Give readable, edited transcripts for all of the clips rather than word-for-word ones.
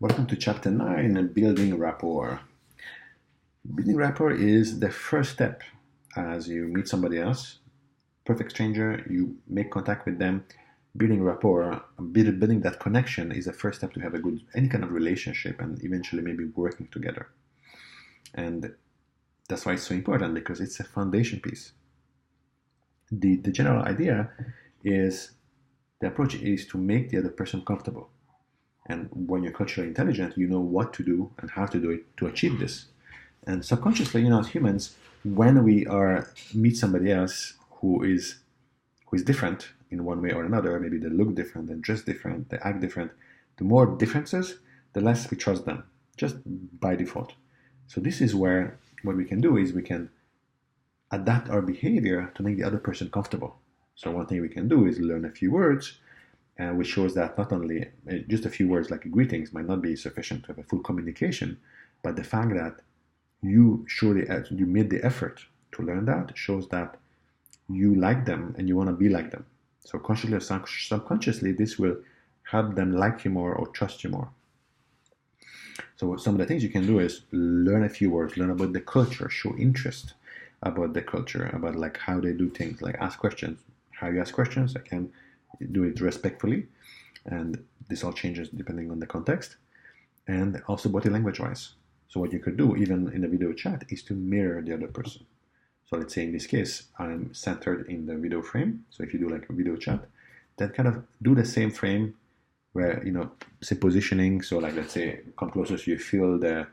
Welcome to Chapter 9, Building Rapport. Building rapport is the first step as you meet somebody else, perfect stranger, you make contact with them. Building rapport, building that connection is the first step to have a good, any kind of relationship and eventually maybe working together. And that's why it's so important because it's a foundation piece. The general idea is the approach is to make the other person comfortable. And when you're culturally intelligent, you know what to do and how to do it to achieve this. And subconsciously, as humans, when we meet somebody else who is different in one way or another, maybe they look different, they dress different, they act different, the more differences, the less we trust them, just by default. So this is where what we can do is we can adapt our behavior to make the other person comfortable. So one thing we can do is learn a few words, which shows that not only just a few words like greetings might not be sufficient to have a full communication, but the fact that you made the effort to learn that shows that you like them and you want to be like them. So consciously or subconsciously, this will help them like you more or trust you more. So some of the things you can do is learn a few words, learn about the culture, show interest about the culture, about like how they do things, like ask questions. How you ask questions, I can do it respectfully, and this all changes depending on the context, and also body language wise. So what you could do even in a video chat is to mirror the other person. So let's say in this case, I'm centered in the video frame. So if you do like a video chat, then kind of do the same frame where, say positioning. So like, let's say, come closer so you feel the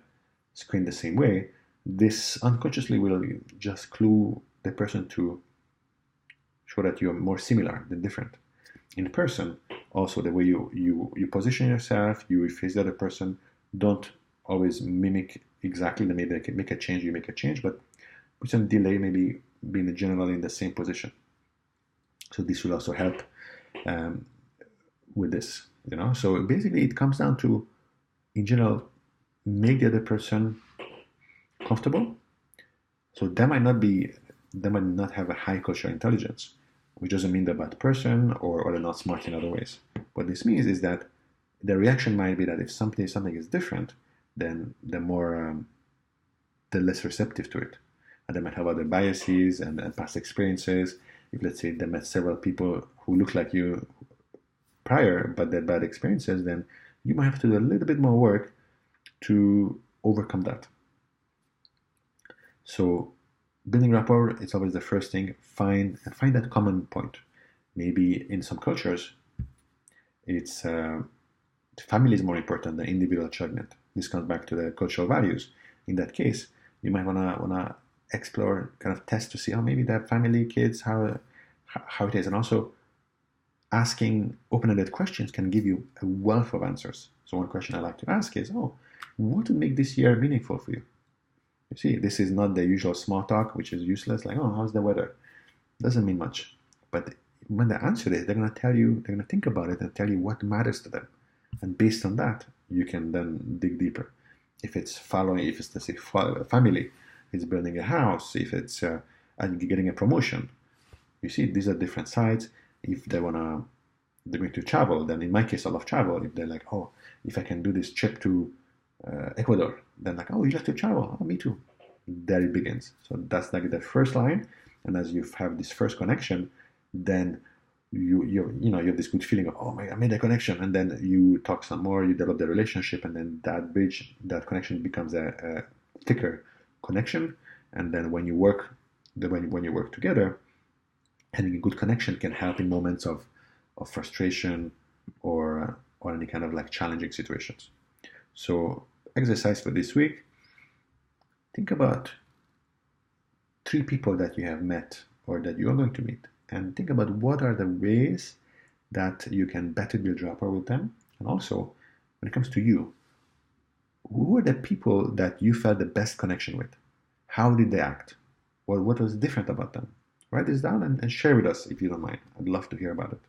screen the same way. This unconsciously will just clue the person to show that you're more similar than different. In person, also the way you position yourself, you face the other person, don't always mimic exactly. Maybe they can make a change, you make a change, but with some delay, maybe being generally in the same position. So this will also help with this, So basically it comes down to, in general, make the other person comfortable. So they might not have a high cultural intelligence, which doesn't mean they're a bad person or they're not smart in other ways. What this means is that the reaction might be that if something is different, then they're less receptive to it. And they might have other biases and past experiences. If, let's say, they met several people who look like you prior, but they're bad experiences, then you might have to do a little bit more work to overcome that. So building rapport, it's always the first thing. Find that common point. Maybe in some cultures, it's family is more important than individual achievement. This comes back to the cultural values. In that case, you might wanna explore, kind of test to see how maybe that family, kids, how it is, and also asking open-ended questions can give you a wealth of answers. So one question I like to ask is, what would make this year meaningful for you? You see, this is not the usual small talk, which is useless, like, how's the weather? Doesn't mean much. But when they answer this, they're going to think about it and tell you what matters to them. And based on that, you can then dig deeper. If it's let's say, family, it's building a house, if it's getting a promotion. You see, these are different sides. If they're going to travel, then in my case, I love travel. If they're like, if I can do this trip to Ecuador, then like, you like to travel? Me too. There it begins. So that's like the first line, and as you have this first connection, then you have this good feeling of, I made a connection, and then you talk some more, you develop the relationship, and then that connection becomes a thicker connection, and then when you work together, having a good connection can help in moments of frustration or any kind of like challenging situations. So exercise for this week, think about 3 people that you have met or that you are going to meet, and think about what are the ways that you can better build rapport with them. And also, when it comes to you, who are the people that you felt the best connection with? How did they act? What was different about them? Write this down and share with us if you don't mind. I'd love to hear about it.